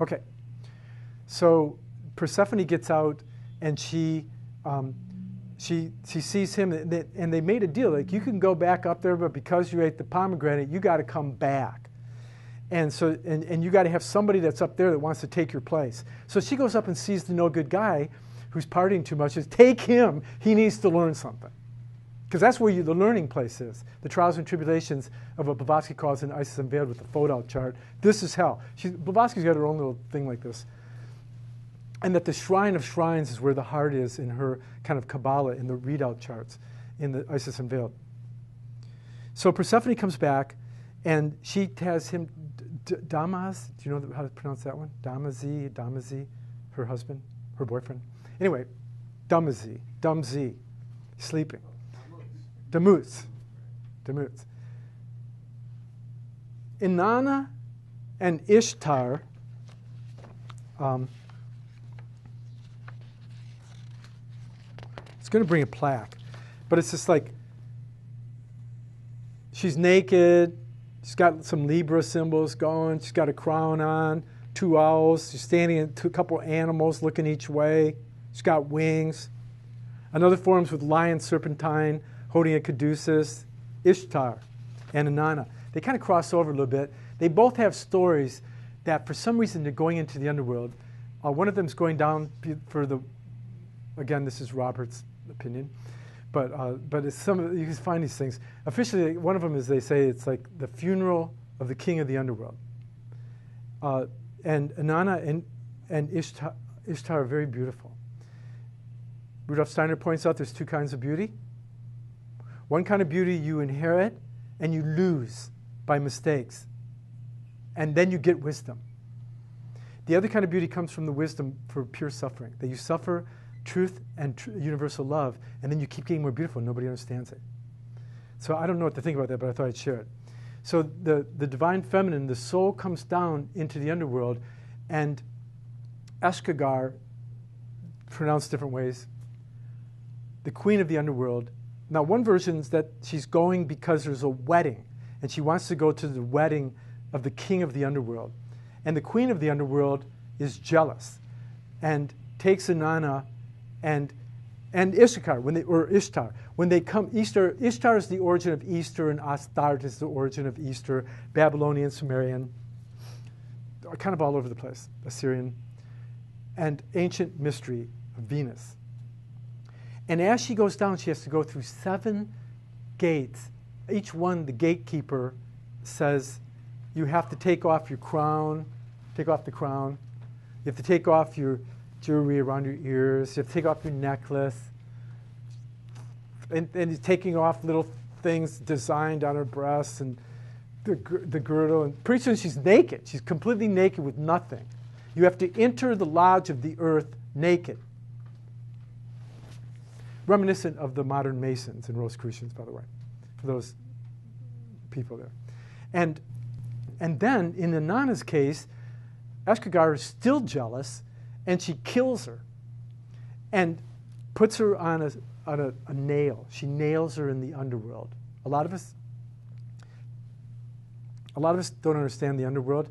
Okay. So Persephone gets out, and she sees him, and they made a deal. Like, you can go back up there, but because you ate the pomegranate, you got to come back. And so, and you got to have somebody that's up there that wants to take your place. So she goes up and sees the no good guy who's partying too much. Says, take him. He needs to learn something. Because that's where the learning place is. The trials and tribulations of what Blavatsky calls in Isis Unveiled with the fold-out chart. This is hell. Blavatsky's got her own little thing like this. And that the shrine of shrines is where the heart is in her kind of Kabbalah, in the readout charts, in the Isis Unveiled. So Persephone comes back, and she has him, Damaz, do you know how to pronounce that one? Damazi, her husband, her boyfriend. Anyway, Damzi, sleeping. Damuz. Inanna and Ishtar it's going to bring a plaque, but it's just like she's naked, she's got some Libra symbols going, she's got a crown on, 2 owls, she's standing in a couple animals looking each way, she's got wings. Another forms with lion serpentine holding a caduceus, Ishtar and Inanna. They kind of cross over a little bit. They both have stories that for some reason they're going into the underworld. One of them's going down for the, again, this is Robert's opinion, but it's you can find these things. Officially, one of them is, they say it's like the funeral of the king of the underworld. And Inanna and Ishtar are very beautiful. Rudolf Steiner points out there's 2 kinds of beauty. One kind of beauty you inherit and you lose by mistakes, and then you get wisdom. The other kind of beauty comes from the wisdom for pure suffering, that you suffer truth and universal love, and then you keep getting more beautiful and nobody understands it. So I don't know what to think about that, but I thought I'd share it. So the divine feminine, the soul, comes down into the underworld, and Eshkagar, pronounced different ways, the queen of the underworld. Now, one version is that she's going because there's a wedding, and she wants to go to the wedding of the king of the underworld. And the queen of the underworld is jealous and takes Inanna and Ishtar, Ishtar. When they come, Ishtar is the origin of Easter, and Astarte is the origin of Easter, Babylonian, Sumerian, kind of all over the place, Assyrian, and ancient mystery of Venus. And as she goes down, she has to go through 7 gates. Each one, the gatekeeper says, you have to take off your crown, take off the crown. You have to take off your jewelry around your ears. You have to take off your necklace. And he's taking off little things designed on her breasts and the girdle. And pretty soon she's naked. She's completely naked with nothing. You have to enter the lodge of the earth naked. Reminiscent of the modern Masons and Rosicrucians, by the way, for those people there. And then, in Inanna's case, Eshkagar is still jealous, and she kills her and puts her on a nail. She nails her in the underworld. A lot of us don't understand the underworld.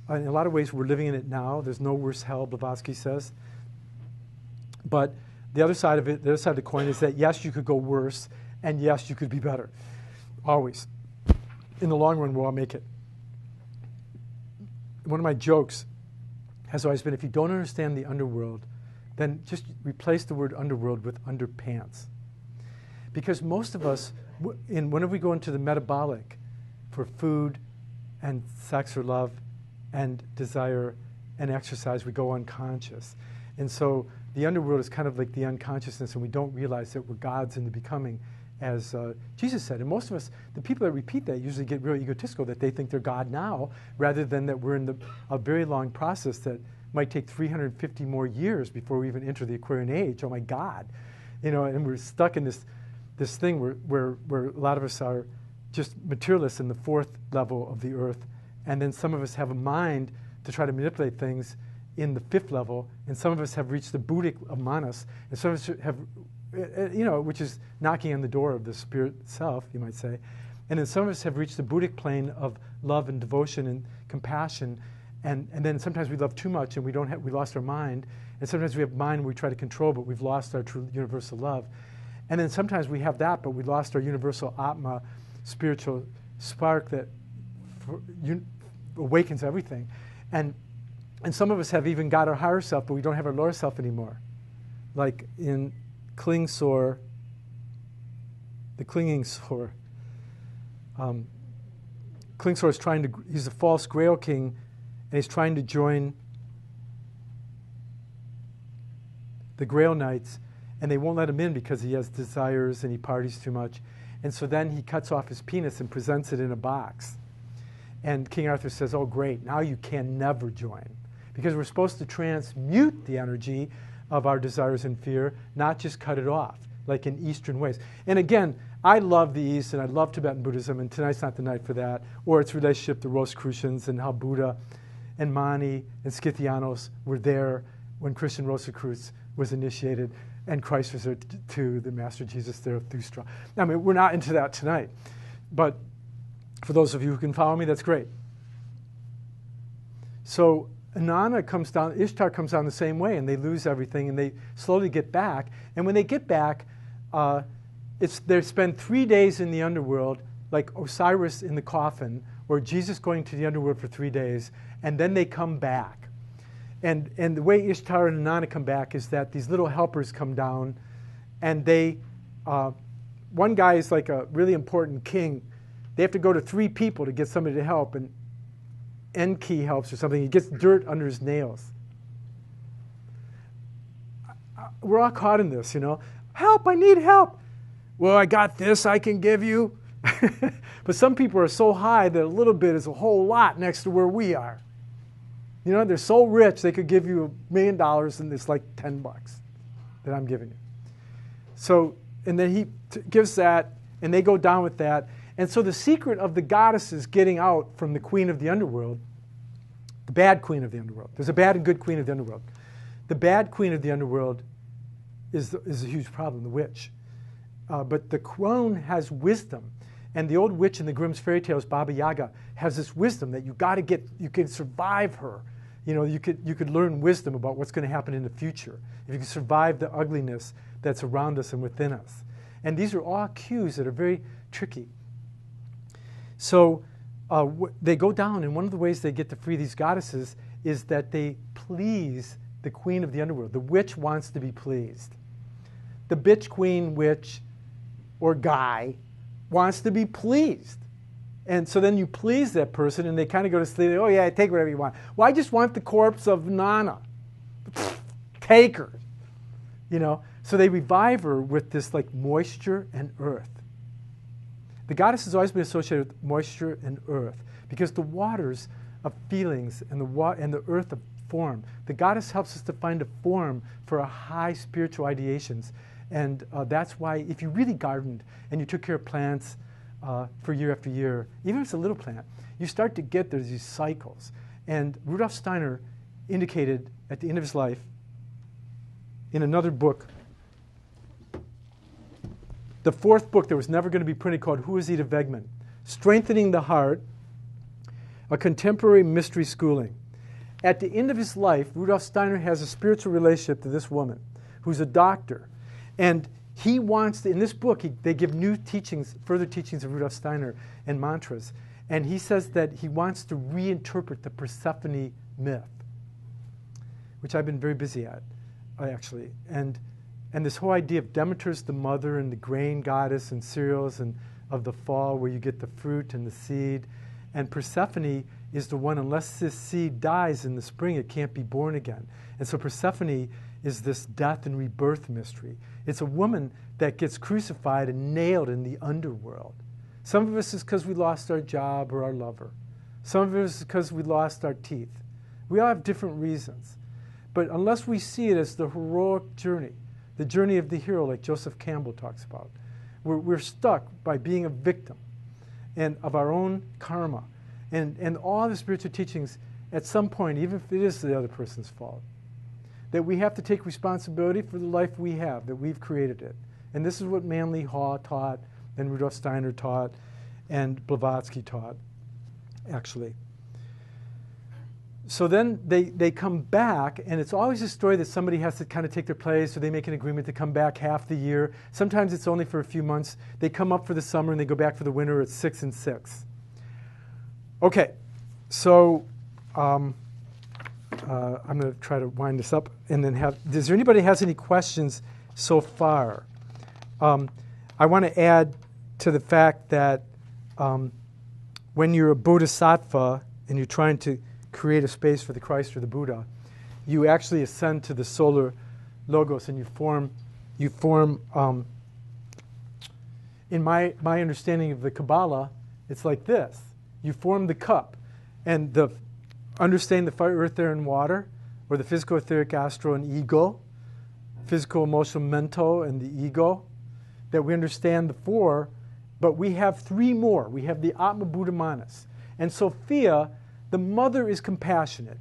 In a lot of ways, we're living in it now. There's no worse hell, Blavatsky says. But the other side of it, the other side of the coin, is that yes, you could go worse, and yes, you could be better. Always. In the long run, we'll all make it. One of my jokes has always been, if you don't understand the underworld, then just replace the word underworld with underpants. Because most of us, whenever we go into the metabolic for food and sex or love and desire and exercise, we go unconscious. And so the underworld is kind of like the unconsciousness, and we don't realize that we're gods in the becoming, as Jesus said. And most of us, the people that repeat that, usually get real egotistical, that they think they're God now, rather than that we're in a very long process that might take 350 more years before we even enter the Aquarian age. Oh my God. And we're stuck in this thing where a lot of us are just materialists in the 4th level of the earth, and then some of us have a mind to try to manipulate things in the 5th level, and some of us have reached the Buddhic of Manas, and some of us have, which is knocking on the door of the spirit self, you might say, and then some of us have reached the Buddhic plane of love and devotion and compassion, And then sometimes we love too much and we lost our mind. And sometimes we have mind and we try to control, but we've lost our true universal love. And then sometimes we have that, but we lost our universal Atma, spiritual spark that awakens everything. And some of us have even got our higher self, but we don't have our lower self anymore. Like in Klingsor, the clinging sore. Klingsor is he's a false Grail king, and he's trying to join the Grail Knights, and they won't let him in because he has desires and he parties too much. And so then he cuts off his penis and presents it in a box. And King Arthur says, oh, great, now you can never join. Because we're supposed to transmute the energy of our desires and fear, not just cut it off, like in Eastern ways. And again, I love the East, and I love Tibetan Buddhism, and tonight's not the night for that, or its relationship to Rosicrucians and how Buddha and Mani and Scythianos were there when Christian Rosicrucians was initiated, and Christ was there to the Master Jesus there through straw. I mean, we're not into that tonight, but for those of you who can follow me, that's great. So Inanna comes down, Ishtar comes down the same way, and they lose everything, and they slowly get back. And when they get back, they spend 3 days in the underworld, like Osiris in the coffin, or Jesus going to the underworld for 3 days, and then they come back. And the way Ishtar and Inanna come back is that these little helpers come down, and they, one guy is like a really important king. They have to go to 3 people to get somebody to help, and Enki helps or something. He gets dirt under his nails. We're all caught in this, you know. Help, I need help. Well, I got this I can give you. But some people are so high that a little bit is a whole lot next to where we are. You know, they're so rich they could give you $1 million and it's like $10 that I'm giving you. So, and then he gives that, and they go down with that. And so the secret of the goddesses getting out from the queen of the underworld, the bad queen of the underworld, there's a bad and good queen of the underworld. The bad queen of the underworld is a huge problem, the witch. But the crone has wisdom. And the old witch in the Grimm's fairy tales, Baba Yaga, has this wisdom that you can survive her. You know, you could learn wisdom about what's going to happen in the future. If you can survive the ugliness that's around us and within us. And these are all cues that are very tricky. So they go down, and one of the ways they get to free these goddesses is that they please the queen of the underworld. The witch wants to be pleased. The bitch queen, witch, or guy wants to be pleased. And so then you please that person, and they kind of go to sleep. Oh, yeah, take whatever you want. Well, I just want the corpse of Nana. Take her. You know? So they revive her with this like moisture and earth. The goddess has always been associated with moisture and earth because the waters of feelings and the earth of form. The goddess helps us to find a form for our high spiritual ideations. And that's why if you really gardened and you took care of plants for year after year, even if it's a little plant, you start to get there's these cycles. And Rudolf Steiner indicated at the end of his life in another book, the 4th book that was never going to be printed called Who is Ida Wegman? Strengthening the Heart, a Contemporary Mystery Schooling. At the end of his life, Rudolf Steiner has a spiritual relationship to this woman who's a doctor. And he wants to, in this book, they give new teachings, further teachings of Rudolf Steiner and mantras. And he says that he wants to reinterpret the Persephone myth, which I've been very busy at, actually. And this whole idea of Demeter's the mother and the grain goddess and cereals and of the fall where you get the fruit and the seed. And Persephone is the one, unless this seed dies in the spring, it can't be born again. And so Persephone is this death and rebirth mystery. It's a woman that gets crucified and nailed in the underworld. Some of us is because we lost our job or our lover. Some of us is because we lost our teeth. We all have different reasons. But unless we see it as the heroic journey, the journey of the hero like Joseph Campbell talks about, we're stuck by being a victim and of our own karma. And all the spiritual teachings, at some point, even if it is the other person's fault, that we have to take responsibility for the life we have, that we've created it. And this is what Manly Haw taught, and Rudolf Steiner taught, and Blavatsky taught, actually. so then they come back, and it's always a story that somebody has to kind of take their place, or they make an agreement to come back half the year. Sometimes it's only for a few months. They come up for the summer and they go back for the winter. It's 6 and 6. Okay, so I'm going to try to wind this up and then does there anybody has any questions so far? I want to add to the fact that when you're a bodhisattva and you're trying to create a space for the Christ or the Buddha, you actually ascend to the solar logos and you form in my understanding of the Kabbalah, it's like this. You form the cup, and understanding the fire, earth, air, and water, or the physical, etheric, astral, and ego, physical, emotional, mental, and the ego, that we understand the four, but we have three more. We have the Atma Buddha Manas. And Sophia, the mother, is compassionate.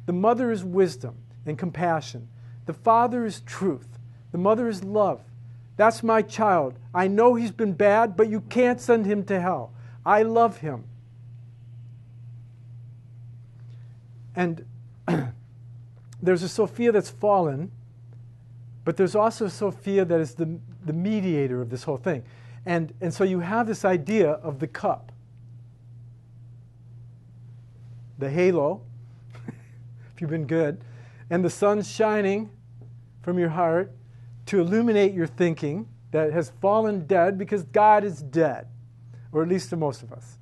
The mother is wisdom and compassion. The father is truth. The mother is love. That's my child. I know he's been bad, but you can't send him to hell. I love him. And there's a Sophia that's fallen, but there's also a Sophia that is the mediator of this whole thing. And so you have this idea of the cup, the halo, if you've been good, and the sun shining from your heart to illuminate your thinking that has fallen dead because God is dead, or at least to most of us.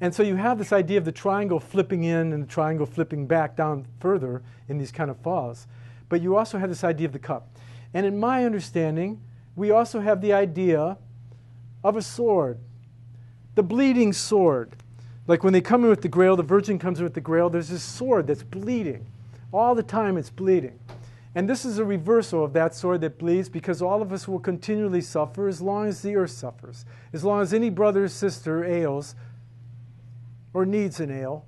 And so you have this idea of the triangle flipping in and the triangle flipping back down further in these kind of falls. But you also have this idea of the cup. And in my understanding, we also have the idea of a sword, the bleeding sword. Like when they come in with the grail, the virgin comes in with the grail, there's this sword that's bleeding. All the time it's bleeding. And this is a reversal of that sword that bleeds, because all of us will continually suffer as long as the earth suffers. As long as any brother or sister ails or needs an ale,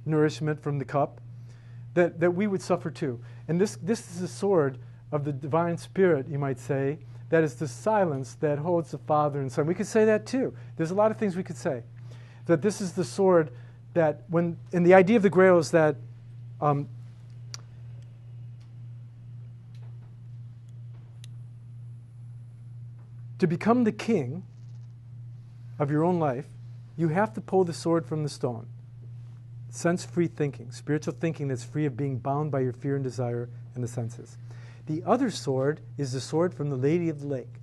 nourishment from the cup, that we would suffer too. And this is the sword of the divine spirit, you might say, that is the silence that holds the Father and Son. We could say that too. There's a lot of things we could say. That this is the sword that and the idea of the grail is that to become the king of your own life, you have to pull the sword from the stone. Sense-free thinking, spiritual thinking that's free of being bound by your fear and desire and the senses. The other sword is the sword from the Lady of the Lake.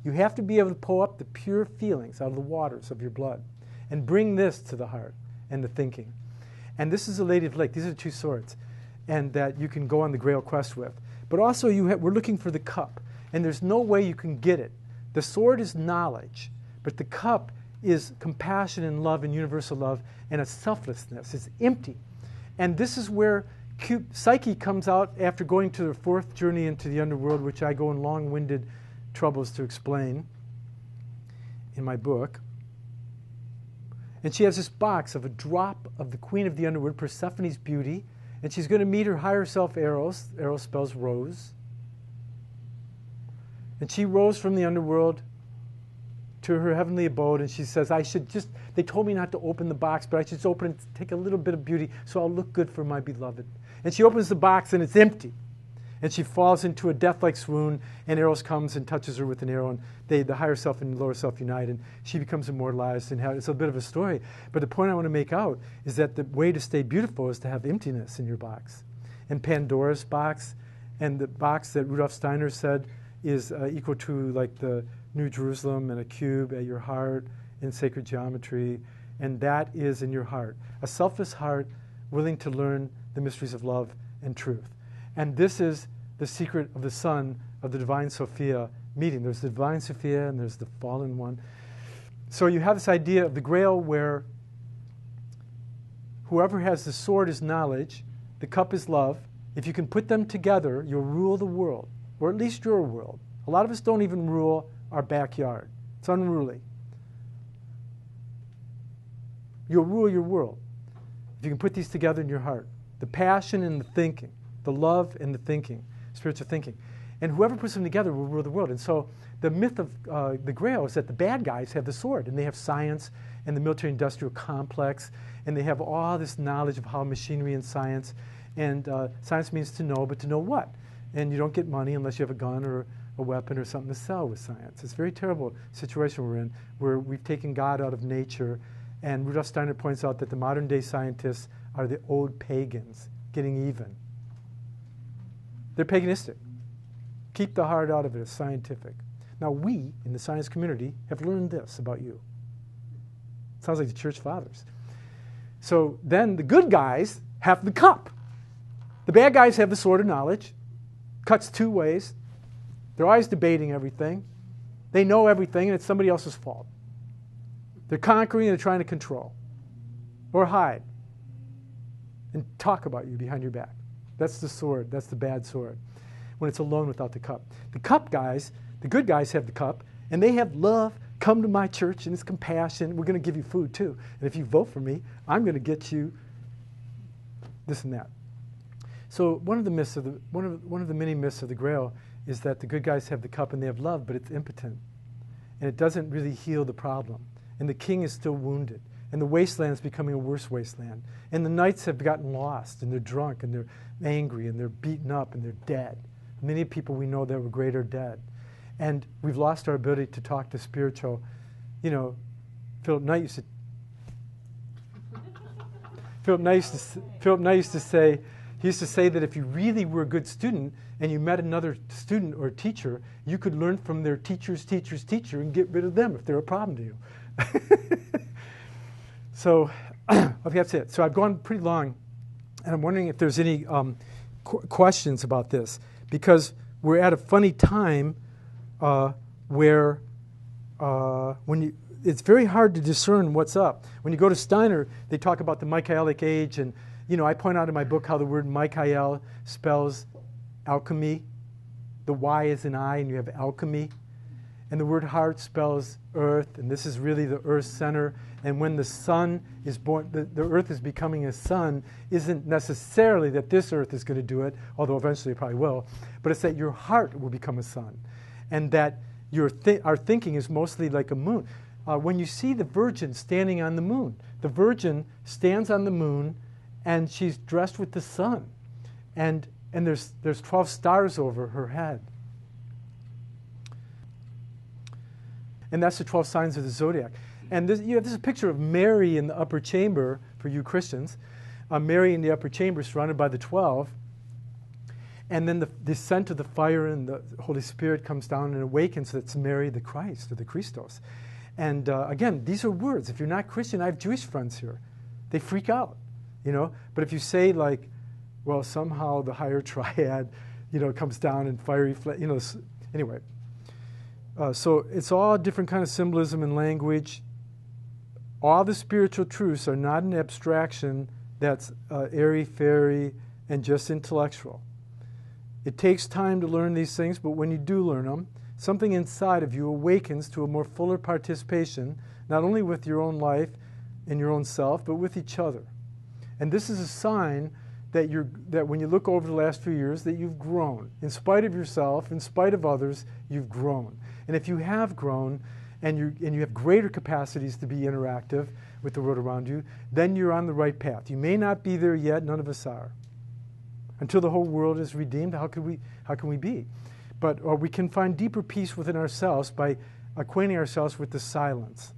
You have to be able to pull up the pure feelings out of the waters of your blood and bring this to the heart and the thinking. And this is the Lady of the Lake. These are the two swords, and that you can go on the Grail quest with. But also we're looking for the cup, and there's no way you can get it. The sword is knowledge, but the cup is compassion and love and universal love and a selflessness. It's empty. And this is where Psyche comes out after going to the fourth journey into the underworld, which I go in long-winded troubles to explain in my book. And she has this box of a drop of the queen of the underworld, Persephone's beauty, and she's going to meet her higher self, Eros. Eros spells rose. And she rose from the underworld to her heavenly abode, and she says, they told me not to open the box, but I should just open it to take a little bit of beauty so I'll look good for my beloved. And she opens the box and it's empty. And she falls into a death-like swoon, and Eros comes and touches her with an arrow, and the higher self and the lower self unite, and she becomes immortalized. And it's a bit of a story. But the point I want to make out is that the way to stay beautiful is to have emptiness in your box. And Pandora's box, and the box that Rudolf Steiner said is equal to like the New Jerusalem and a cube at your heart in sacred geometry, and that is in your heart. A selfless heart willing to learn the mysteries of love and truth. And this is the secret of the Son of the Divine Sophia meeting. There's the Divine Sophia and there's the fallen one. So you have this idea of the Grail where whoever has the sword is knowledge, the cup is love. If you can put them together, you'll rule the world, or at least your world. A lot of us don't even rule our backyard. It's unruly. You'll rule your world if you can put these together in your heart. The passion and the thinking, the love and the thinking, spiritual thinking. And whoever puts them together will rule the world. And so the myth of the Grail is that the bad guys have the sword, and they have science and the military-industrial complex, and they have all this knowledge of how machinery and science, and science means to know, but to know what? And you don't get money unless you have a gun or a weapon or something to sell with science. It's a very terrible situation we're in, where we've taken God out of nature, and Rudolf Steiner points out that the modern-day scientists are the old pagans, getting even. They're paganistic. Keep the heart out of it. It's scientific. Now, we, in the science community, have learned this about you. Sounds like the church fathers. So then the good guys have the cup. The bad guys have the sword of knowledge. Cuts two ways. They're always debating everything. They know everything, and it's somebody else's fault. They're conquering and they're trying to control. Or hide. And talk about you behind your back. That's the sword. That's the bad sword. When it's alone without the cup. The cup guys, the good guys have the cup, and they have love. Come to my church, and it's compassion. We're going to give you food, too. And if you vote for me, I'm going to get you this and that. So one of the myths of one of the many myths of the Grail is that the good guys have the cup and they have love, but it's impotent. And it doesn't really heal the problem. And the king is still wounded. And the wasteland is becoming a worse wasteland. And the knights have gotten lost, and they're drunk, and they're angry, and they're beaten up, and they're dead. Many people we know that were great are dead. And we've lost our ability to talk to spiritual, Philip Knight used to say, he used to say that if you really were a good student and you met another student or teacher, you could learn from their teacher's teacher's teacher and get rid of them if they're a problem to you. So, okay, that's it. So I've gone pretty long, and I'm wondering if there's any questions about this, because we're at a funny time where it's very hard to discern what's up. When you go to Steiner, they talk about the Mycolic Age, and I point out in my book how the word Mycael spells alchemy. The Y is an I, and you have alchemy. And the word heart spells earth, and this is really the earth center. And when the sun is born, the earth is becoming a sun, isn't necessarily that this earth is going to do it, although eventually it probably will, but it's that your heart will become a sun. And that our thinking is mostly like a moon. When you see the Virgin standing on the moon, the Virgin stands on the moon, and she's dressed with the sun. And there's 12 stars over her head. And that's the 12 signs of the zodiac. And this is a picture of Mary in the upper chamber for you Christians. Mary in the upper chamber surrounded by the 12. And then the descent of the fire and the Holy Spirit comes down and awakens. That's Mary the Christ, or the Christos. And again, these are words. If you're not Christian, I have Jewish friends here. They freak out, But if you say like, well, somehow the higher triad, comes down in fiery, anyway. So it's all different kind of symbolism and language. All the spiritual truths are not an abstraction that's airy-fairy and just intellectual. It takes time to learn these things, but when you do learn them, something inside of you awakens to a more fuller participation, not only with your own life and your own self, but with each other. And this is a sign that when you look over the last few years, that you've grown. In spite of yourself, in spite of others, you've grown. And if you have grown, and you have greater capacities to be interactive with the world around you, then you're on the right path. You may not be there yet, none of us are. Until the whole world is redeemed, how can we be? But we can find deeper peace within ourselves by acquainting ourselves with the silence.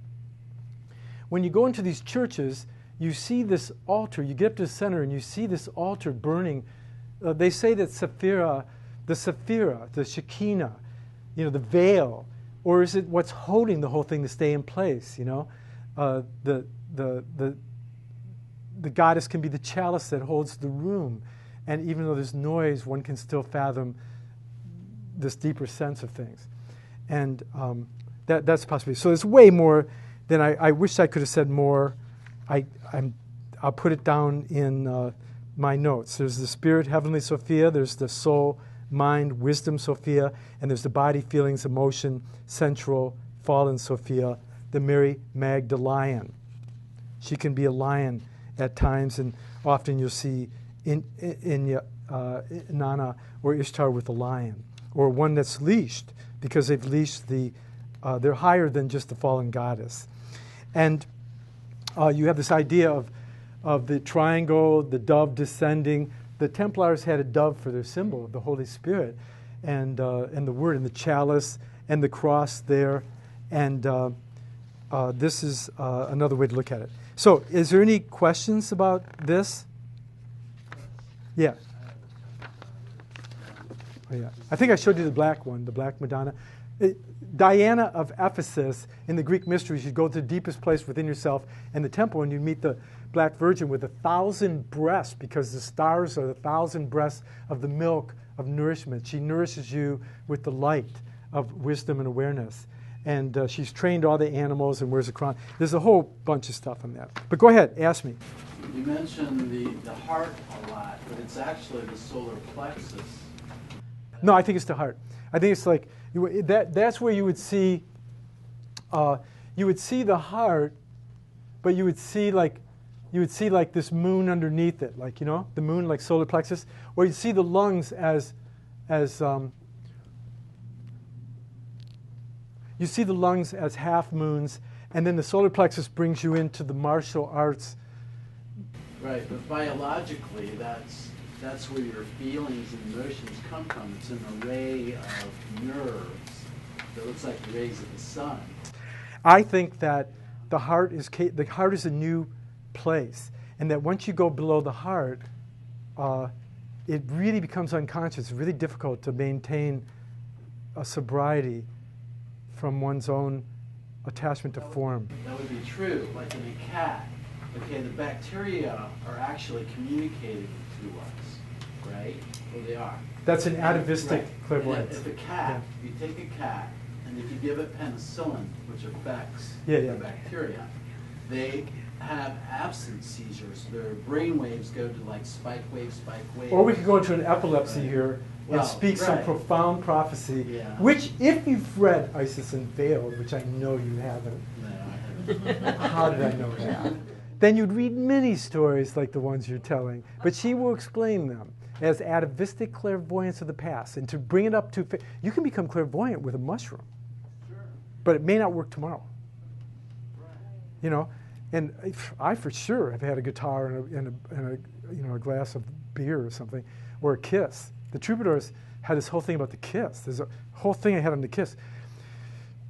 When you go into these churches, you see this altar. You get up to the center and you see this altar burning. They say that the Shekinah, the veil, or is it what's holding the whole thing to stay in place? The goddess can be the chalice that holds the room, and even though there's noise, one can still fathom this deeper sense of things, and that's a possibility. So there's way more than I wish I could have said more. I'll put it down in my notes. There's the spirit, heavenly Sophia. There's the soul, mind, wisdom, Sophia. And there's the body, feelings, emotion, sensual, fallen Sophia, the Mary Magdalene. She can be a lion at times, and often you'll see Nana or Ishtar with a lion. or one that's leashed, because they've leashed they're higher than just the fallen goddess. And you have this idea of the triangle, the dove descending. The Templars had a dove for their symbol of the Holy Spirit, and the word, and the chalice, and the cross there. And this is another way to look at it. So, is there any questions about this? Yeah. Oh, yeah. I think I showed you the black one, the black Madonna. Diana of Ephesus, in the Greek mysteries, you'd go to the deepest place within yourself in the temple, and you'd meet the Black Virgin with 1,000 breasts, because the stars are the 1,000 breasts of the milk of nourishment. She nourishes you with the light of wisdom and awareness. And she's trained all the animals and wears a crown. There's a whole bunch of stuff on that. But go ahead, ask me. You mentioned the heart a lot, but it's actually the solar plexus. No, I think it's the heart. I think it's like, that's where you would see the heart, but you would see like this moon underneath it, like, you know, the moon, like solar plexus, or you'd see the lungs as you see the lungs as half moons, and then the solar plexus brings you into the martial arts. Right, but biologically, that's where your feelings and emotions come from. It's an array of nerves that looks like the rays of the sun. I think that the heart is a new place, and that once you go below the heart, it really becomes unconscious. It's really difficult to maintain a sobriety from one's own attachment to form. That would be true, like in a cat. Okay, the bacteria are actually communicating to us, right? Well, they are. That's an atavistic right. clairvoyance. If a cat, you take a cat, and if you give it penicillin, which affects the bacteria, they have absence seizures. Their brain waves go to like spike waves. Or we could go into an epilepsy here and speak some profound prophecy, which, if you've read Isis Unveiled, which I know you haven't. No, I haven't. How did I know that? Then you'd read many stories like the ones you're telling, but she will explain them as atavistic clairvoyance of the past. And to bring it up to, you can become clairvoyant with a mushroom, but it may not work tomorrow. You know, and I for sure have had a guitar and a glass of beer or something, or a kiss. The Troubadours had this whole thing about the kiss. There's a whole thing I had on the kiss.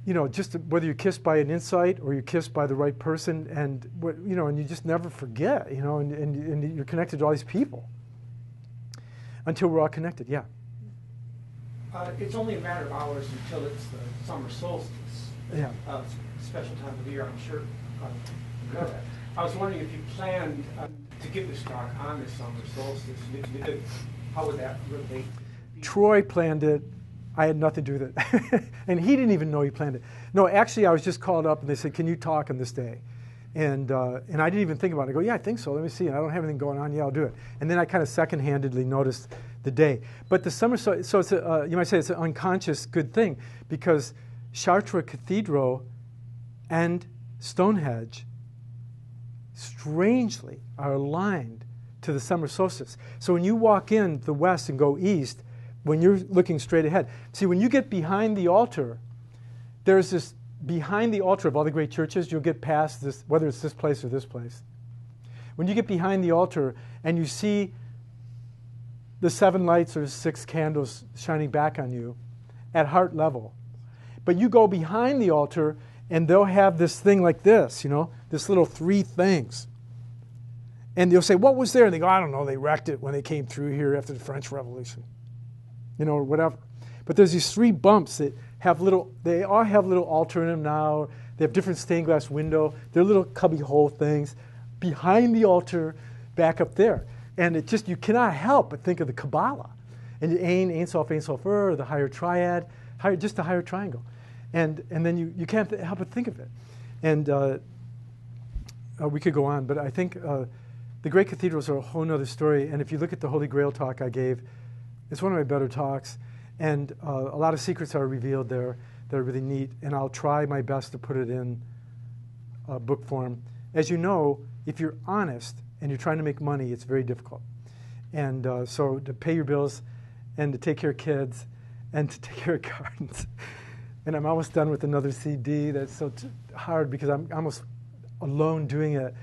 You know, just whether you're kissed by an insight or you're kissed by the right person, and and you just never forget. You know, and you're connected to all these people until we're all connected. Yeah. It's only a matter of hours until it's the summer solstice. Yeah. Special time of the year, I'm sure. You know that. I was wondering if you planned to give this talk on the summer solstice. If you did, how would that relate? Troy planned it. I had nothing to do with it. And he didn't even know he planned it. No, actually, I was just called up and they said, can you talk on this day? And I didn't even think about it. I go, yeah, I think so. Let me see. And I don't have anything going on. Yeah, I'll do it. And then I kind of second-handedly noticed the day. But the summer, so it's you might say it's an unconscious good thing, because Chartres Cathedral and Stonehenge strangely are aligned to the summer solstice. So when you walk in the west and go east, when you're looking straight ahead, see, when you get behind the altar, there's this, behind the altar of all the great churches, you'll get past this, whether it's this place or this place. When you get behind the altar and you see the 7 lights or 6 candles shining back on you at heart level, but you go behind the altar and they'll have this thing like this, you know, this little 3 things. And they'll say, what was there? And they go, I don't know, they wrecked it when they came through here after the French Revolution, you know, or whatever. But there's these 3 bumps that have little, they all have little altar in them now. They have different stained glass window. They're little cubby hole things behind the altar back up there. And it just, you cannot help but think of the Kabbalah. And Ein Sof, Ein Sof, the higher triad, just the higher triangle. And then you can't help but think of it. And we could go on, but I think the great cathedrals are a whole other story. And if you look at the Holy Grail talk I gave, it's one of my better talks. And a lot of secrets are revealed there that are really neat. And I'll try my best to put it in book form. As you know, if you're honest and you're trying to make money, it's very difficult. And so to pay your bills and to take care of kids and to take care of gardens. And I'm almost done with another CD that's so hard because I'm almost alone doing it,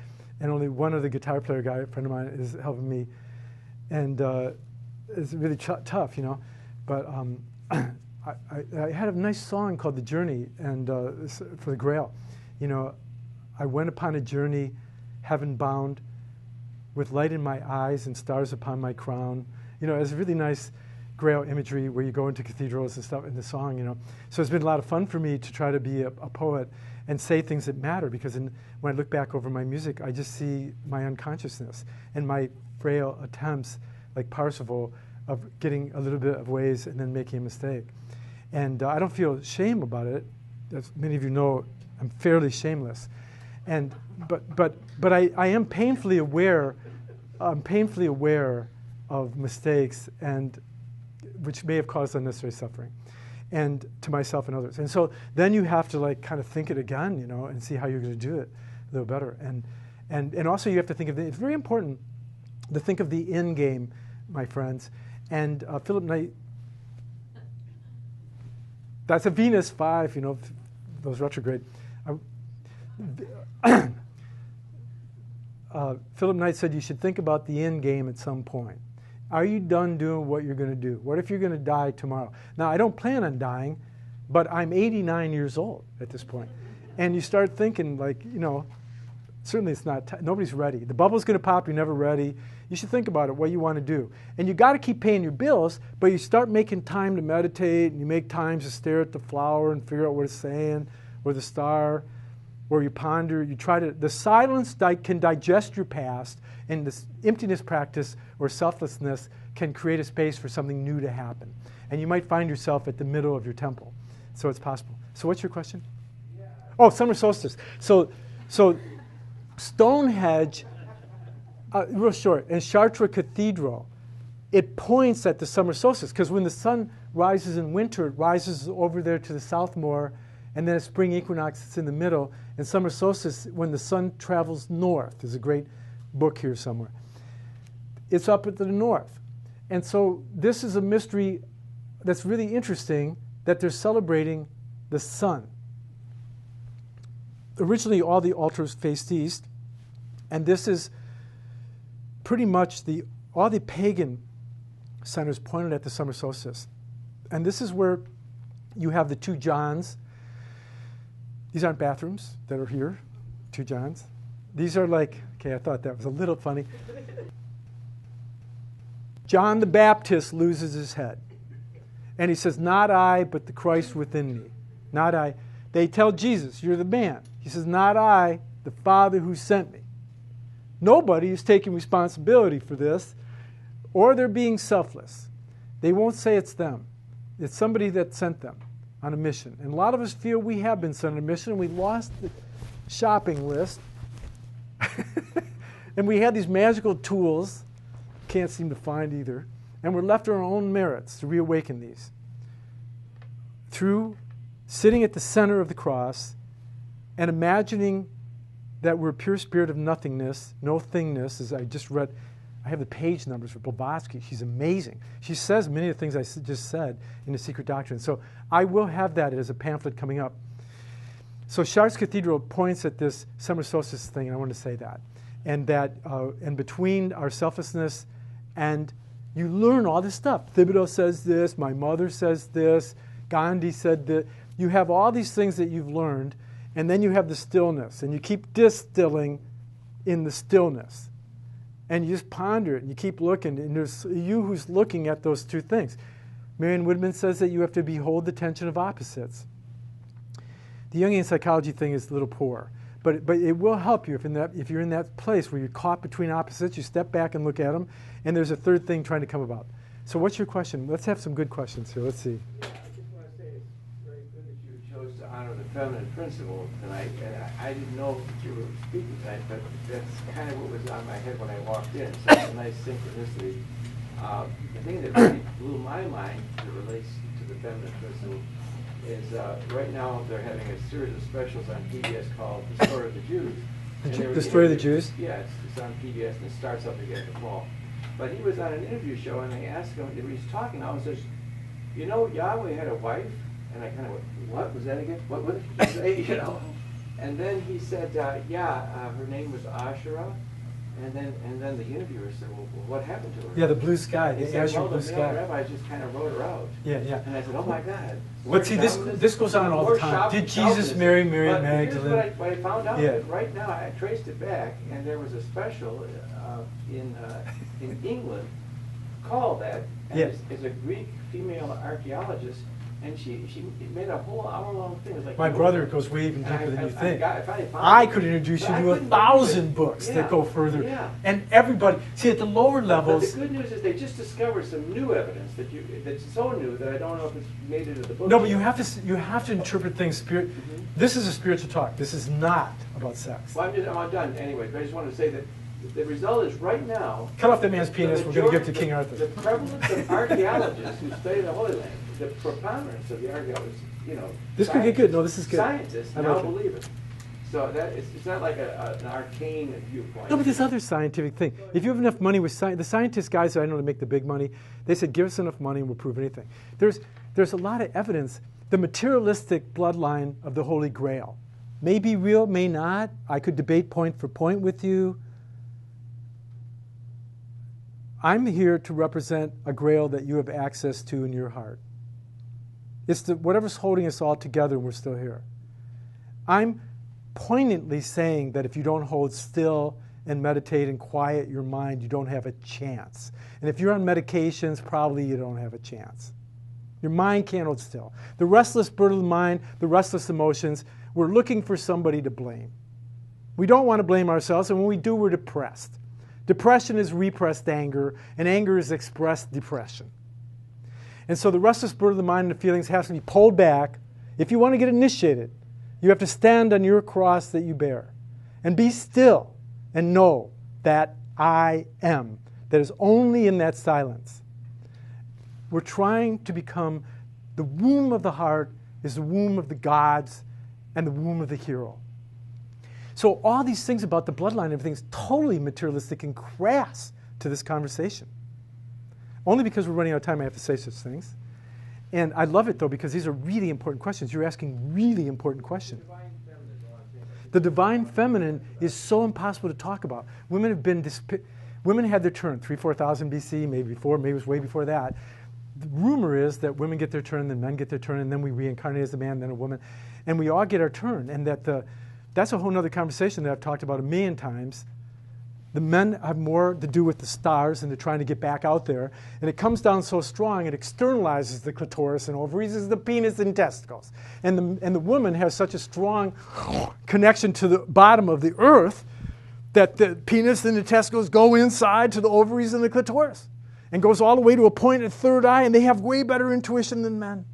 and only one other guitar player guy, a friend of mine, is helping me. And it's really tough, you know. But I had a nice song called The Journey, and for the Grail. You know, I went upon a journey, heaven bound, with light in my eyes and stars upon my crown. You know, it's a really nice Grail imagery where you go into cathedrals and stuff in the song, you know. So it's been a lot of fun for me to try to be a poet and say things that matter, because when I look back over my music, I just see my unconsciousness and my frail attempts, like Persephone, of getting a little bit of ways and then making a mistake. And I don't feel shame about it. As many of you know, I'm fairly shameless. And but I am painfully aware. I'm painfully aware of mistakes, and which may have caused unnecessary suffering, and to myself and others. And so then you have to like kind of think it again, you know, and see how you're going to do it a little better. And also you have to think of it's very important to think of the end game, my friends. And Philip Knight, that's a Venus 5, you know, those retrograde. Philip Knight said you should think about the end game at some point. Are you done doing what you're going to do? What if you're going to die tomorrow? Now, I don't plan on dying, but I'm 89 years old at this point. And you start thinking, like, you know, certainly it's not, nobody's ready. The bubble's going to pop, you're never ready. You should think about it, what you want to do. And you got to keep paying your bills, but you start making time to meditate, and you make time to stare at the flower and figure out what it's saying, or the star, or you ponder, you try to, the silence can digest your past, and this emptiness practice or selflessness can create a space for something new to happen. And you might find yourself at the middle of your temple. So it's possible. So what's your question? Yeah. Oh, summer solstice. So Stonehenge, real short, in Chartres Cathedral, it points at the summer solstice, because when the sun rises in winter, it rises over there to the south more, and then at spring equinox, it's in the middle, and summer solstice, when the sun travels north. There's a great book here somewhere. It's up at the north. And so this is a mystery that's really interesting, that they're celebrating the sun. Originally, all the altars faced east, and this is pretty much all the pagan centers pointed at the summer solstice. And this is where you have the two Johns. These aren't bathrooms that are here, two Johns. These are like, okay, I thought that was a little funny. John the Baptist loses his head. And he says, not I, but the Christ within me. Not I. They tell Jesus, you're the man. He says, not I, the Father who sent me. Nobody is taking responsibility for this, or they're being selfless. They won't say it's them. It's somebody that sent them on a mission. And a lot of us feel we have been sent on a mission, and we've lost the shopping list. And we had these magical tools, can't seem to find either, and we're left to our own merits to reawaken these. Through sitting at the center of the cross and imagining that we're a pure spirit of nothingness, no thingness, as I just read. I have the page numbers for Blavatsky. She's amazing. She says many of the things I just said in The Secret Doctrine. So I will have that as a pamphlet coming up. So Chartres Cathedral points at this summer solstice thing, and I want to say that. And that, and between our selflessness and you learn all this stuff. Thibodeau says this, my mother says this, Gandhi said that. You have all these things that you've learned, and then you have the stillness, and you keep distilling in the stillness. And you just ponder it, and you keep looking, and there's you who's looking at those two things. Marion Woodman says that you have to behold the tension of opposites. The Jungian psychology thing is a little poor, but it will help you if you're in that place where you're caught between opposites, you step back and look at them, and there's a third thing trying to come about. So what's your question? Let's have some good questions here. Let's see. Yeah, I just want to say it's very good that you chose to honor the feminine principle tonight. And I didn't know that you were speaking tonight, but that's kind of what was on my head when I walked in. So it's a nice synchronicity. The thing that really blew my mind that relates to the feminine principle is right now they're having a series of specials on PBS called The Story of the Jews. The Story of the Jews? Yeah, it's on PBS and it starts up again in the fall. But he was on an interview show and they asked him, he was talking, I was just, you know, Yahweh had a wife? And I kind of went, what was that again? What did you say? You know? And then he said, her name was Asherah. And then the interviewer said, well, what happened to her? Yeah, the blue sky, He the said, azure well, blue the male sky. rabbi just kind of wrote her out. Yeah, yeah. And I said, oh my God. But see, this goes on all the time. Did Jesus marry Mary Magdalene? Here's what I found out. Yeah. Right now, I traced it back, and there was a special in England called that. And Yeah. it's a Greek female archaeologist, and she made a whole hour-long thing. It was like, My brother goes way even deeper than you think. I could introduce you to 1,000 books that go further. Yeah. And everybody, see, at the lower levels. But the good news is they just discovered some new evidence that's so new that I don't know if it's made it to the book. No, but you have to interpret things spirit. This is a spiritual talk. This is not about sex. Well, I'm done anyway. But I just wanted to say that the result is right now. Cut off that man's penis. We're going to give it to King Arthur. The prevalence of archaeologists who study the Holy Land, the preponderance of the archaeologists, you know. This could get good. No, this is good. Scientists I now like it. believe it. So that it's not like an arcane viewpoint. No, but this other scientific thing. If you have enough money with the scientists, guys that I know to make the big money, they said, give us enough money and we'll prove anything. There's a lot of evidence. The materialistic bloodline of the Holy Grail may be real, may not. I could debate point for point with you. I'm here to represent a grail that you have access to in your heart. It's whatever's holding us all together and we're still here. I'm poignantly saying that if you don't hold still and meditate and quiet your mind, you don't have a chance. And if you're on medications, probably you don't have a chance. Your mind can't hold still. The restless bird of the mind, the restless emotions, we're looking for somebody to blame. We don't want to blame ourselves, and when we do, we're depressed. Depression is repressed anger, and anger is expressed depression. And so the restless bird of the mind and the feelings has to be pulled back. If you want to get initiated, you have to stand on your cross that you bear and be still and know that I am. That is only in that silence. We're trying to become the womb of the heart is the womb of the gods and the womb of the hero. So all these things about the bloodline and everything is totally materialistic and crass to this conversation. Only because we're running out of time I have to say such things. And I love it, though, because these are really important questions. You're asking really important questions. The divine feminine is so impossible to talk about. Women had their turn, 4,000 BC, maybe before, maybe it was way before that. The rumor is that women get their turn, then men get their turn, and then we reincarnate as a man, then a woman. And we all get our turn. And that's a whole other conversation that I've talked about a million times. The men have more to do with the stars, and they're trying to get back out there. And it comes down so strong, it externalizes the clitoris and ovaries, the penis and testicles. And the woman has such a strong connection to the bottom of the earth that the penis and the testicles go inside to the ovaries and the clitoris. And goes all the way to a point at third eye, and they have way better intuition than men.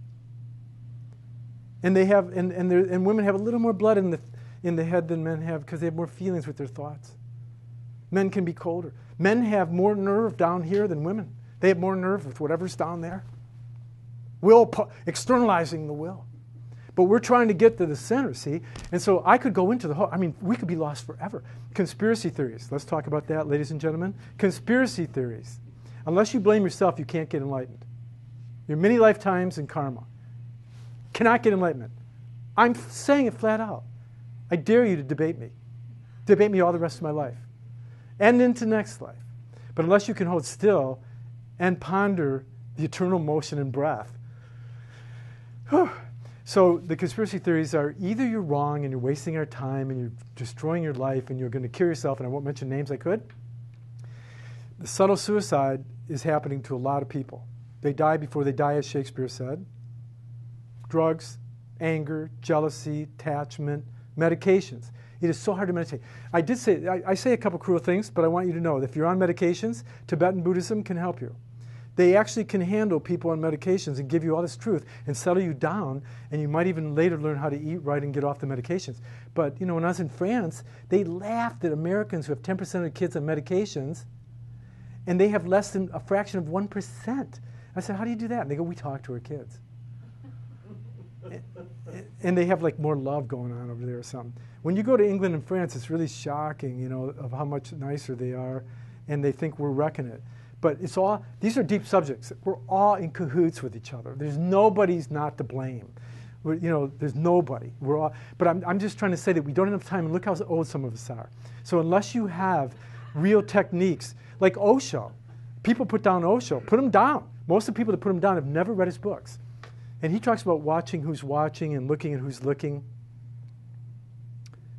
And they have, and women have a little more blood in the head than men have because they have more feelings with their thoughts. Men can be colder. Men have more nerve down here than women. They have more nerve with whatever's down there. Externalizing the will. But we're trying to get to the center, see? And so I could go into we could be lost forever. Conspiracy theories. Let's talk about that, ladies and gentlemen. Conspiracy theories. Unless you blame yourself, you can't get enlightened. Your many lifetimes in karma. Cannot get enlightenment. I'm saying it flat out. I dare you to debate me. Debate me all the rest of my life. And into next life. But unless you can hold still and ponder the eternal motion and breath. So the conspiracy theories are either you're wrong and you're wasting our time and you're destroying your life and you're going to kill yourself, and I won't mention names I could. The subtle suicide is happening to a lot of people. They die before they die, as Shakespeare said. Drugs, anger, jealousy, attachment, medications. It is so hard to meditate. I say a couple cruel things, but I want you to know that if you're on medications, Tibetan Buddhism can help you. They actually can handle people on medications and give you all this truth and settle you down, and you might even later learn how to eat right and get off the medications. But when I was in France, they laughed at Americans who have 10% of the kids on medications, and they have less than a fraction of 1%. I said, how do you do that? And they go, we talk to our kids. And they have more love going on over there or something. When you go to England and France, it's really shocking, of how much nicer they are, and they think we're wrecking it. But it's all, these are deep subjects. We're all in cahoots with each other. There's nobody's not to blame. There's nobody. We're all, but I'm just trying to say that we don't have enough time, and look how old some of us are. So unless you have real techniques, like Osho, people put down Osho, put him down. Most of the people that put him down have never read his books. And he talks about watching who's watching and looking at who's looking,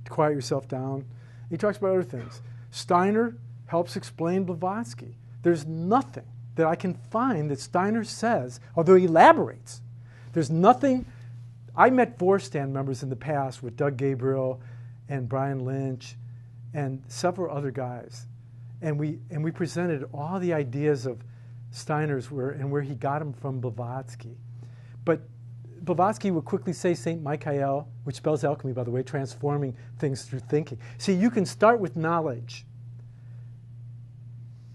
to quiet yourself down. He talks about other things. Steiner helps explain Blavatsky. There's nothing that I can find that Steiner says, although he elaborates. There's nothing. I met Vorstand members in the past with Doug Gabriel and Brian Lynch and several other guys. And we presented all the ideas of Steiner's where he got them from Blavatsky. But Blavatsky would quickly say St. Michael, which spells alchemy, by the way, transforming things through thinking. See, you can start with knowledge.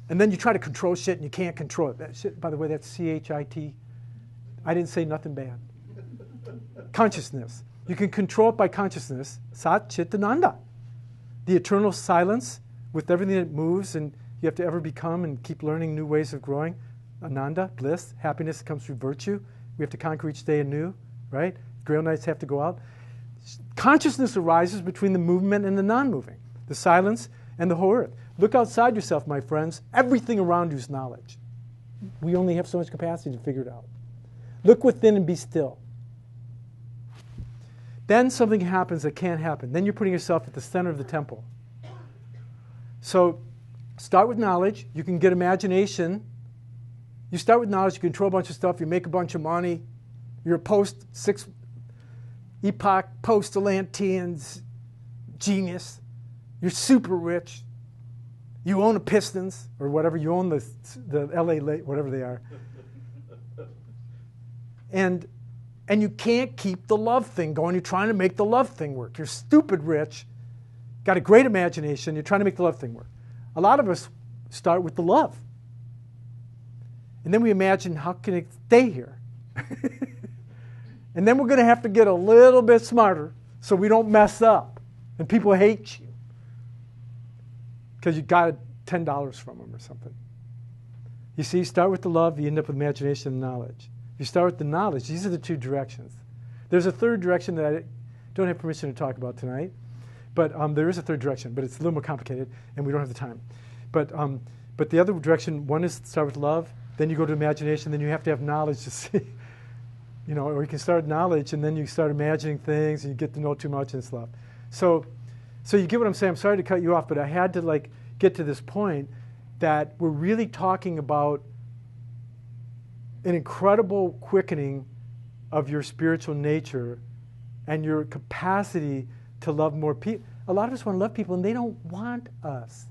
And then you try to control shit and you can't control it. That shit, by the way, that's C-H-I-T. I didn't say nothing bad. Consciousness. You can control it by consciousness. Sat Chit Ananda. The eternal silence with everything that moves and you have to ever become and keep learning new ways of growing. Ananda, bliss, happiness comes through virtue. We have to conquer each day anew, right? Grail Knights have to go out. Consciousness arises between the movement and the non-moving, the silence and the whole earth. Look outside yourself, my friends. Everything around you is knowledge. We only have so much capacity to figure it out. Look within and be still. Then something happens that can't happen. Then you're putting yourself at the center of the temple. So start with knowledge. You can get imagination. You start with knowledge, you control a bunch of stuff, you make a bunch of money. You're a post-6 epoch, post-Atlantean genius. You're super rich. You own a Pistons or whatever. You own the LA, whatever they are. And you can't keep the love thing going. You're trying to make the love thing work. You're stupid rich, got a great imagination. You're trying to make the love thing work. A lot of us start with the love. And then we imagine, how can it stay here? And then we're going to have to get a little bit smarter so we don't mess up. And people hate you because you got $10 from them or something. You see, you start with the love, you end up with imagination and knowledge. If you start with the knowledge, these are the two directions. There's a third direction that I don't have permission to talk about tonight. But there is a third direction, but it's a little more complicated, and we don't have the time. But the other direction, one is start with love, then you go to imagination, then you have to have knowledge to see. Or you can start with knowledge, and then you start imagining things, and you get to know too much and stuff. So you get what I'm saying. I'm sorry to cut you off, but I had to get to this point that we're really talking about an incredible quickening of your spiritual nature and your capacity to love more people. A lot of us want to love people, and they don't want us.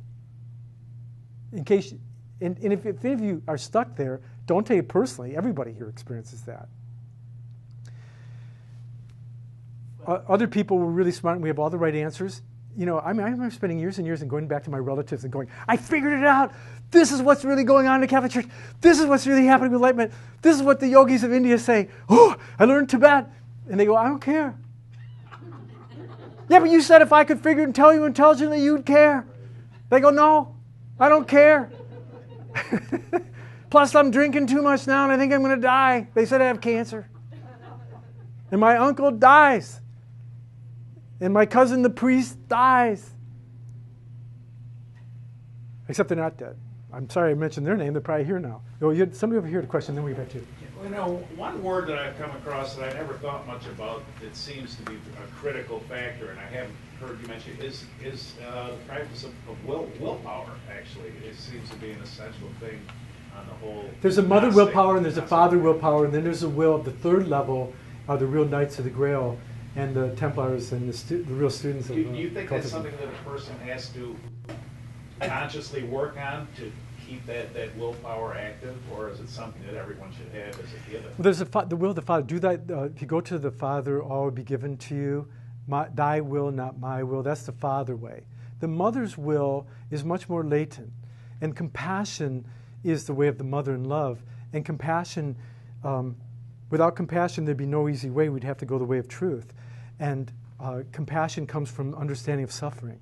And if any of you are stuck there, don't take it personally. Everybody here experiences that. Other people were really smart, and we have all the right answers. I remember spending years and years and going back to my relatives and going, I figured it out. This is what's really going on in the Catholic Church. This is what's really happening with enlightenment. This is what the yogis of India say. Oh, I learned Tibet. And they go, I don't care. Yeah, but you said if I could figure it and tell you intelligently, you'd care. They go, no, I don't care. Plus, I'm drinking too much now, and I think I'm going to die. They said I have cancer. And my uncle dies. And my cousin, the priest, dies. Except they're not dead. I'm sorry I mentioned their name. They're probably here now. Somebody over here had a question, then we get back to you. One word that I've come across that I never thought much about that seems to be a critical factor, and I haven't heard you mention, is the practice of willpower, actually. It seems to be an essential thing on the whole. There's a mother willpower, and there's a father willpower, and then there's a will of the third level are the real Knights of the Grail and the Templars and the real students of Do you think that's something that a person has to consciously work on to keep that willpower active, or is it something that everyone should have as a given? Well, there's the will of the Father. Do that. If you go to the Father, all will be given to you. Thy will, not my will. That's the Father way. The Mother's will is much more latent, and compassion is the way of the Mother in love. And compassion, without compassion, there'd be no easy way. We'd have to go the way of truth. And compassion comes from understanding of suffering.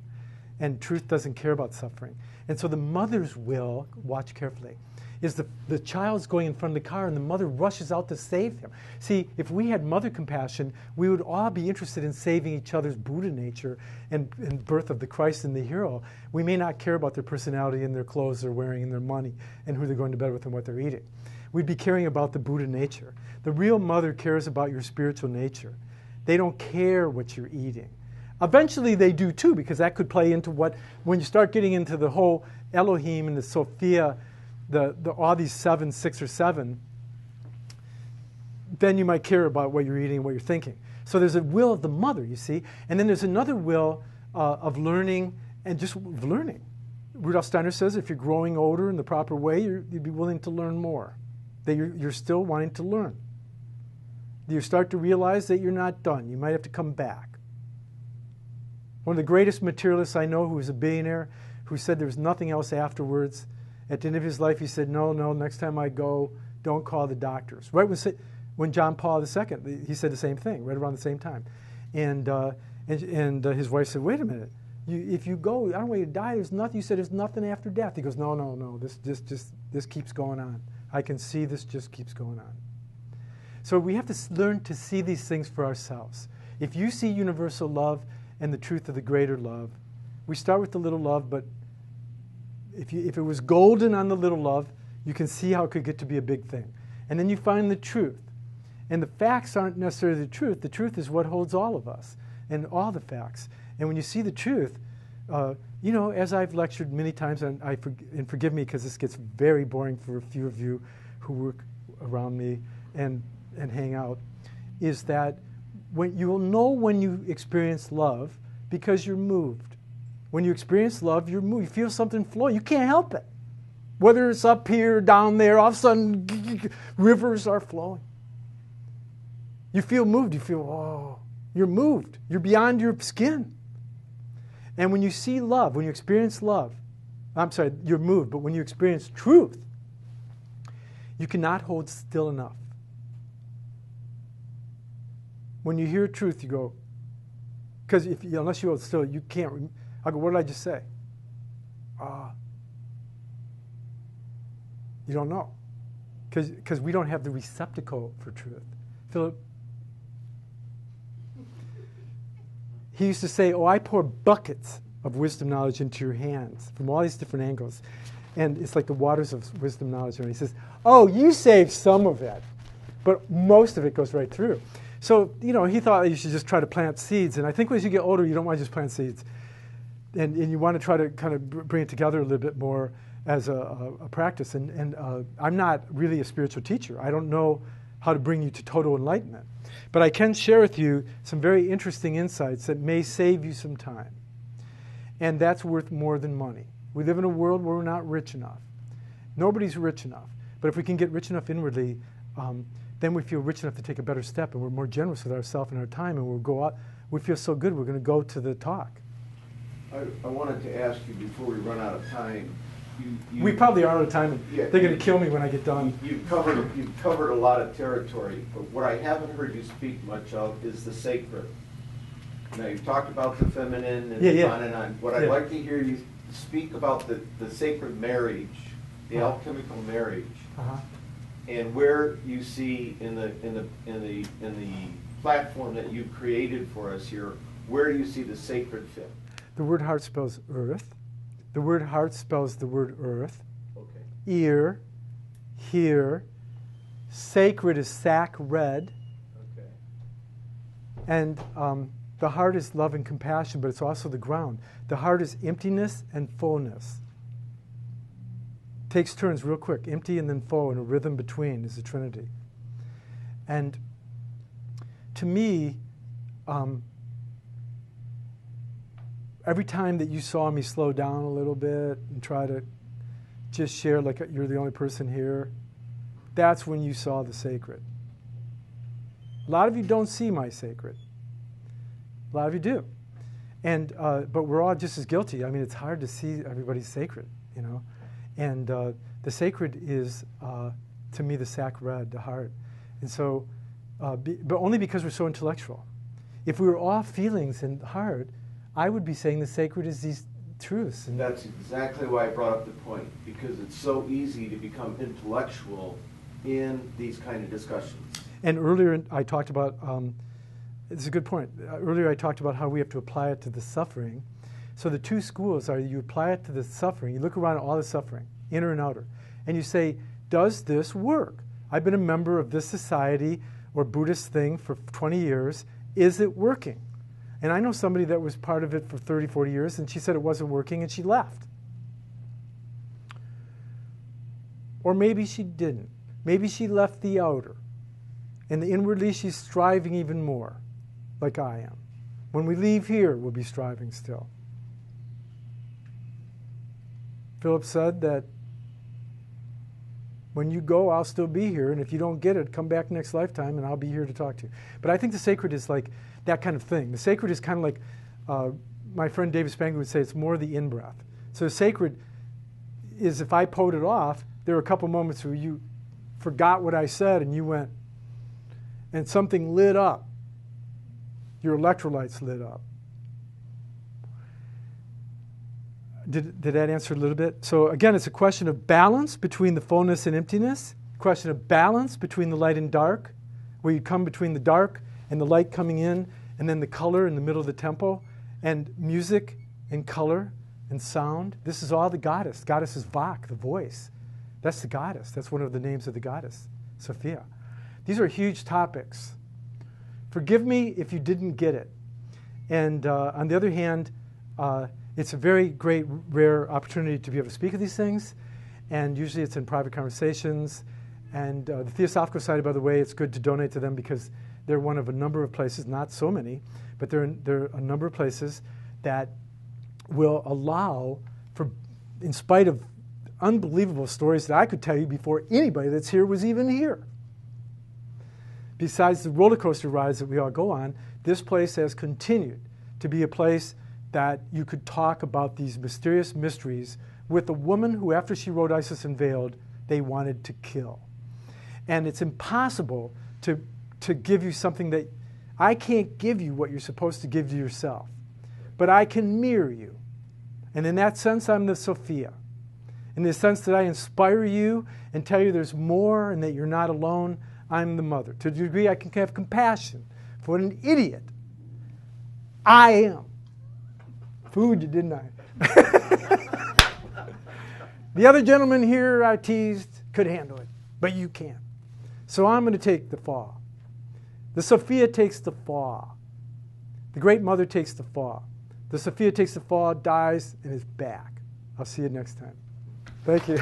and truth doesn't care about suffering. And so the mother's will, watch carefully, is the child's going in front of the car and the mother rushes out to save him. See, if we had mother compassion, we would all be interested in saving each other's Buddha nature and birth of the Christ and the hero. We may not care about their personality and their clothes they're wearing and their money and who they're going to bed with and what they're eating. We'd be caring about the Buddha nature. The real mother cares about your spiritual nature. They don't care what you're eating. Eventually they do too, because that could play into when you start getting into the whole Elohim and the Sophia, all these 7, 6, or 7, then you might care about what you're eating and what you're thinking. So there's a will of the mother, you see, and then there's another will of learning and just learning. Rudolf Steiner says if you're growing older in the proper way, you'd be willing to learn more, that you're still wanting to learn. You start to realize that you're not done. You might have to come back. One of the greatest materialists I know, who was a billionaire, who said there was nothing else afterwards. At the end of his life, he said, no, next time I go, don't call the doctors. Right when John Paul II, he said the same thing, right around the same time. And his wife said, wait a minute, if you go, I don't want you to die, there's nothing. You said there's nothing after death. He goes, no, this keeps going on. I can see this just keeps going on. So we have to learn to see these things for ourselves. If you see universal love and the truth of the greater love, we start with the little love, but if it was golden on the little love, you can see how it could get to be a big thing. And then you find the truth. And the facts aren't necessarily the truth. The truth is what holds all of us and all the facts. And when you see the truth, as I've lectured many times, and forgive me because this gets very boring for a few of you who work around me and hang out, is that you will know when you experience love because you're moved. When you experience love, you're moved. You feel something flow. You can't help it. Whether it's up here, down there, all of a sudden, rivers are flowing. You feel moved. You feel, oh, you're moved. You're beyond your skin. And when you see love, when you experience love, you're moved, but when you experience truth, you cannot hold still enough. When you hear truth, you go, because unless you hold still, you can't. I go, what did I just say? You don't know, because we don't have the receptacle for truth. Philip, he used to say, I pour buckets of wisdom knowledge into your hands from all these different angles. And it's like the waters of wisdom knowledge. And he says, you saved some of it, but most of it goes right through. So, he thought you should just try to plant seeds. And I think as you get older, you don't want to just plant seeds. And you want to try to kind of bring it together a little bit more as a practice. And I'm not really a spiritual teacher. I don't know how to bring you to total enlightenment. But I can share with you some very interesting insights that may save you some time. And that's worth more than money. We live in a world where we're not rich enough. Nobody's rich enough. But if we can get rich enough inwardly, then we feel rich enough to take a better step, and we're more generous with ourselves and our time, and we'll go out. We feel so good, we're going to go to the talk. I wanted to ask you before we run out of time. We probably are out of time, and they're going to kill me when I get done. You've covered a lot of territory, but what I haven't heard you speak much of is the sacred. Now, you've talked about the feminine and on and on. What I'd like to hear you speak about the sacred marriage, the alchemical marriage, and where you see in the platform that you've created for us here, where do you see the sacred fit? The word heart spells earth. The word heart spells the word earth. Okay. Ear, hear. Sacred is sack red. Okay. And the heart is love and compassion, but it's also the ground. The heart is emptiness and fullness. Takes turns real quick. Empty and then full, and a rhythm between is the Trinity. And to me, every time that you saw me slow down a little bit and try to just share like you're the only person here, that's when you saw the sacred. A lot of you don't see my sacred. A lot of you do. And but we're all just as guilty. I mean, it's hard to see everybody's sacred, And the sacred is, to me, the sack red, the heart. And so, but only because we're so intellectual. If we were all feelings and heart, I would be saying the sacred is these truths. And That's exactly why I brought up the point, because it's so easy to become intellectual in these kind of discussions. And earlier I talked about, it's a good point. Earlier I talked about how we have to apply it to the suffering. So the two schools are you apply it to the suffering, you look around at all the suffering, inner and outer, and you say, does this work? I've been a member of this society or Buddhist thing for 20 years. Is it working? And I know somebody that was part of it for 30, 40 years, and she said it wasn't working, and she left. Or maybe she didn't. Maybe she left the outer. And inwardly, she's striving even more, like I am. When we leave here, we'll be striving still. Philip said that when you go, I'll still be here, and if you don't get it, come back next lifetime, and I'll be here to talk to you. But I think the sacred is like that kind of thing. The sacred is kind of like, my friend David Spangler would say, it's more the in-breath. So the sacred is if I pulled it off, there were a couple moments where you forgot what I said, and you went, and something lit up. Your electrolytes lit up. Did that answer a little bit? So again, it's a question of balance between the fullness and emptiness, a question of balance between the light and dark, where you come between the dark and the light coming in, and then the color in the middle of the temple, and music and color and sound. This is all the goddess. Goddess is Vak, the voice. That's the goddess. That's one of the names of the goddess, Sophia. These are huge topics. Forgive me if you didn't get it. And on the other hand, it's a very great, rare opportunity to be able to speak of these things, and usually it's in private conversations. And the Theosophical Society, by the way, it's good to donate to them because they're one of a number of places, not so many, but there are a number of places that will allow for, in spite of unbelievable stories that I could tell you before anybody that's here was even here. Besides the roller coaster rides that we all go on, this place has continued to be a place that you could talk about these mysterious mysteries with a woman who, after she wrote Isis Unveiled, they wanted to kill. And it's impossible to give you something that I can't give you what you're supposed to give to yourself, but I can mirror you. And in that sense, I'm the Sophia. In the sense that I inspire you and tell you there's more and that you're not alone, I'm the mother. To the degree I can have compassion for an idiot, I am. Food you, didn't I? The other gentleman here I teased could handle it, but you can't. So I'm going to take the fall. The Sophia takes the fall. The Great Mother takes the fall. The Sophia takes the fall, dies, and is back. I'll see you next time. Thank you.